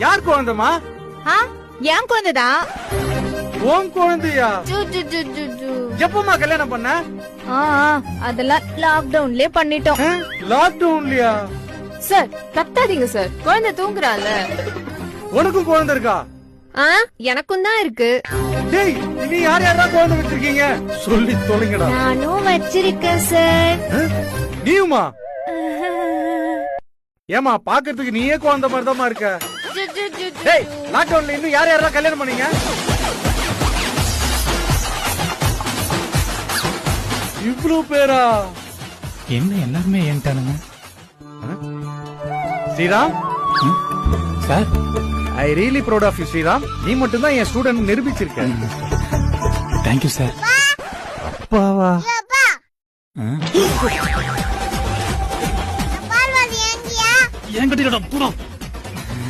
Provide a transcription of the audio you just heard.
யார் குழந்தைமா? என் குழந்தைதான். உன் குழந்தையா? எப்பமா கல்யாணம் பண்ண? அதெல்லாம் லாக்டவுன்லயே பண்ணிட்டோம். லாக்டவுன்லயா? சார் கத்தாதீங்க சார், குழந்தை தூங்குறால. உனக்கும் குழந்தை இருக்கா? எனக்கும் தான் இருக்கு. டேய், நீ யார் யாரா குழந்தை வச்சிருக்கீங்க? சொல்லி தொலைங்கடா. நானும் வச்சிருக்கேன் சார். நீயுமா? ஏமா பாக்குறதுக்கு நீயே குழந்தை மாதிரிதாமா இருக்க. டேய், லாக்டவுன்ல இன்னும் யார் யாரா கல்யாணம் பண்ணீங்க? இவ்ளோ பேரா? என்ன எல்லாருமே ஏன்ட்டானுங்க? Sriram sir, I really proud of you Sriram. நீ மட்டும் தான் என் ஸ்டூடெண்ட் நிரூபிச்சிருக்க. Thank you sir. அப்பாவா? என் கிட்ட